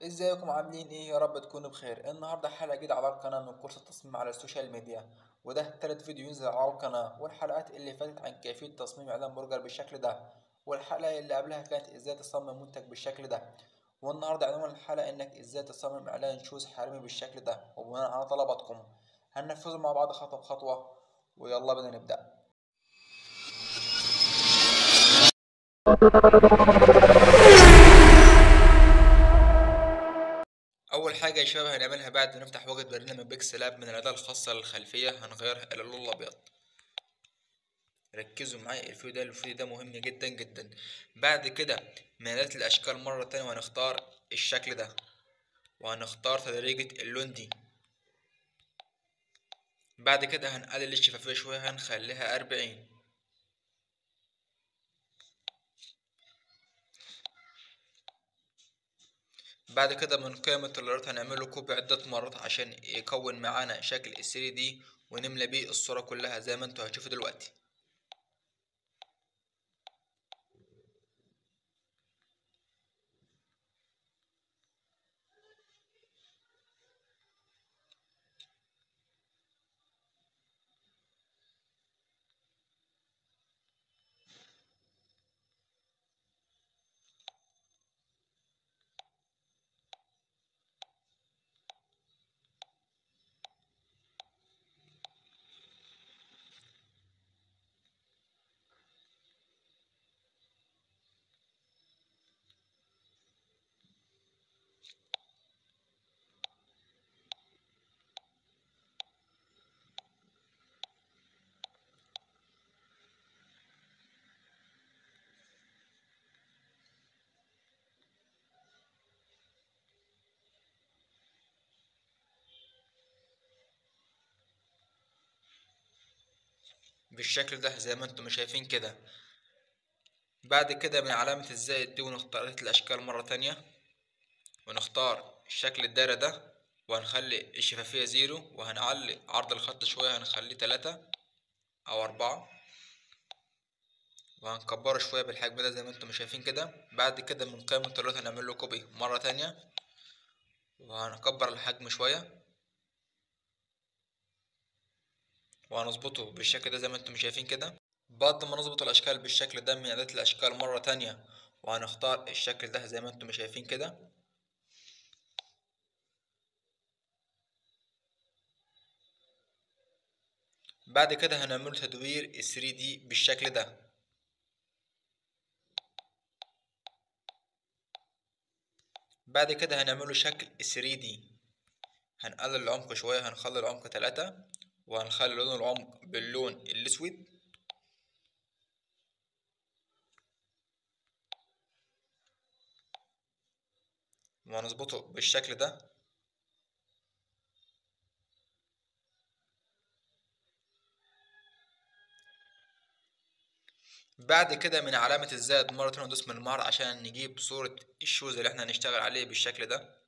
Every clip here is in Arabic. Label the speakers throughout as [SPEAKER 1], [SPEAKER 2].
[SPEAKER 1] ازيكم عاملين ايه؟ يا رب تكونوا بخير. النهارده حلقه جديده على القناه من كورس التصميم على السوشيال ميديا، وده تالت فيديو ينزل على القناه. والحلقات اللي فاتت عن كيفيه تصميم اعلان برجر بالشكل ده، والحلقه اللي قبلها كانت ازاي تصمم منتج بالشكل ده. والنهارده عنوان الحلقه انك ازاي تصمم اعلان شوز حريمي بالشكل ده، وبناء على طلباتكم هننفذه مع بعض خطوه بخطوه. ويلا بينا نبدا. اول حاجه يا شباب هنعملها بعد ما نفتح واجهه برنامج بيكسل لاب من الاعدادات الخاصه للخلفيه هنغيرها الى اللون الابيض. ركزوا معايا، الفيديو ده مهم جدا جدا. بعد كده من اعدادات الاشكال مره تانية وهنختار الشكل ده، وهنختار تدريجة اللون دي. بعد كده هنقلل الشفافية شوية، هنخليها 40. بعد كده من قيم التغيرات هنعمله كوبي عدة مرات عشان يكون معانا شكل ال 3D، ونملى بيه الصورة كلها زي ما انتوا هتشوفوا دلوقتي. بالشكل ده زي ما انتم شايفين كده. بعد كده من علامة الزائد دي ونختار الاشكال مرة تانية، ونختار الشكل الدايرة ده، وهنخلي الشفافية 0، وهنعلي عرض الخط شوية هنخليه 3 أو 4، وهنكبره شوية بالحجم ده زي ما انتم شايفين كده. بعد كده من قائمة التغيرات هنعمل له كوبي مرة تانية، وهنكبر الحجم شوية، وهنظبطه بالشكل ده زي ما انتم شايفين كده. بعد ما نظبط الأشكال بالشكل ده من إعداد الأشكال مرة تانية، وهنختار الشكل ده زي ما انتم شايفين كده. بعد كده هنعمل تدوير ال 3D بالشكل ده. بعد كده هنعمله شكل ال 3D، هنقلل العمق شوية، هنخلي العمق 3، وهنخلي لون العمق باللون الأسود، وهنظبطه بالشكل ده. بعد كده من علامة الزائد مرة تانية ندوس مسمار عشان نجيب صورة الشوز اللي احنا هنشتغل عليه بالشكل ده.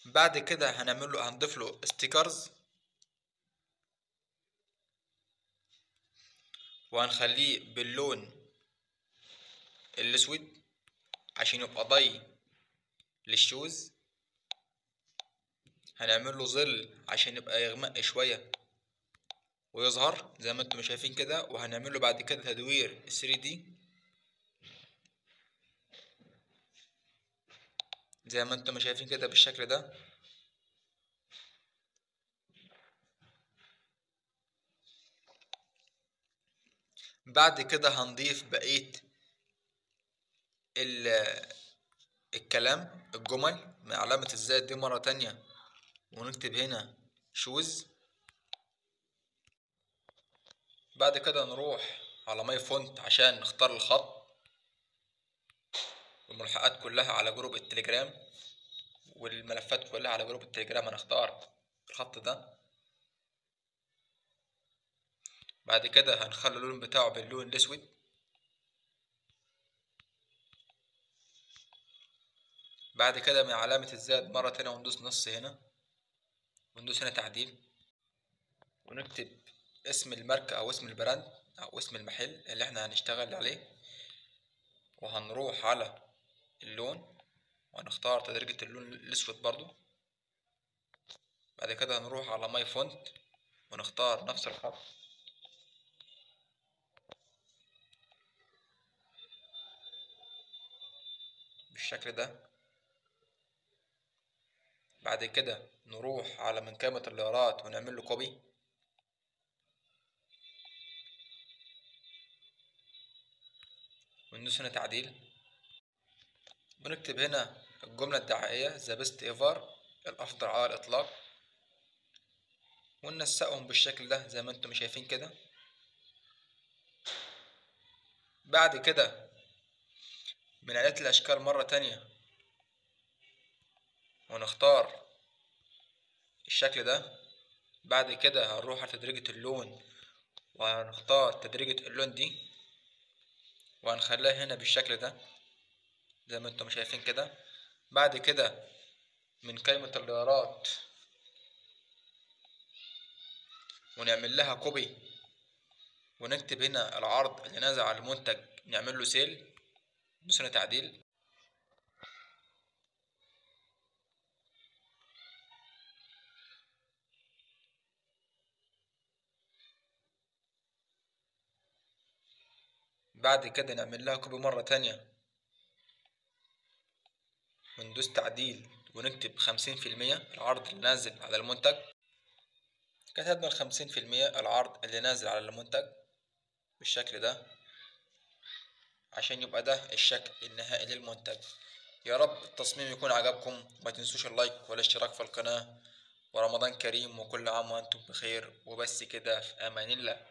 [SPEAKER 1] بعد كده هنضيف له ستيكرز، وهنخليه باللون الاسود عشان يبقى ضي للشوز. هنعمل له ظل عشان يبقى يغمق شوية ويظهر زي ما انتم شايفين كده. وهنعمل له بعد كده تدوير 3D زي ما انتم شايفين كده بالشكل ده. بعد كده هنضيف بقية الكلام، الجمل من علامة الزائد دي مرة تانية، ونكتب هنا شوز. بعد كده نروح على ماي فونت عشان نختار الخط والملحقات كلها على جروب التليجرام، والملفات كلها على جروب التليجرام هنختار الخط ده. بعد كده هنخلي اللون بتاعه باللون الاسود. بعد كده من علامة الزائد مرة تانية وندوس نص هنا، وندوس هنا تعديل، ونكتب اسم الماركة أو اسم البراند أو اسم المحل اللي احنا هنشتغل عليه، وهنروح على اللون وهنختار تدريجة اللون الأسود برضو. بعد كده هنروح على ماي فونت ونختار نفس الخط بالشكل ده. بعد كده نروح على من قائمة الإعلانات ونعمل له كوبي، وندوس هنا تعديل، ونكتب هنا الجملة الدعائية ذا بيست ايفر، الأفضل على الإطلاق، وننسقهم بالشكل ده زي ما انتم شايفين كده. بعد كده من آلات الأشكال مرة تانية ونختار الشكل ده. بعد كده هنروح على تدريجة اللون وهنختار تدريجة اللون دي وهنخليها هنا بالشكل ده زي ما انتم شايفين كده. بعد كده من قائمة الإعلانات ونعمل لها كوبي ونكتب هنا العرض اللي نازل على المنتج نعمل له سيل، ندوس هنا تعديل. بعد كده نعمل لها كوبي مرة تانية وندوس تعديل ونكتب 50% العرض اللي نازل على المنتج. كتبنا 50% العرض اللي نازل على المنتج بالشكل ده عشان يبقى ده الشكل النهائي للمنتج. يا رب التصميم يكون عجبكم، ما تنسوش اللايك والاشتراك في القناة، ورمضان كريم وكل عام وانتم بخير، وبس كده، في امان الله.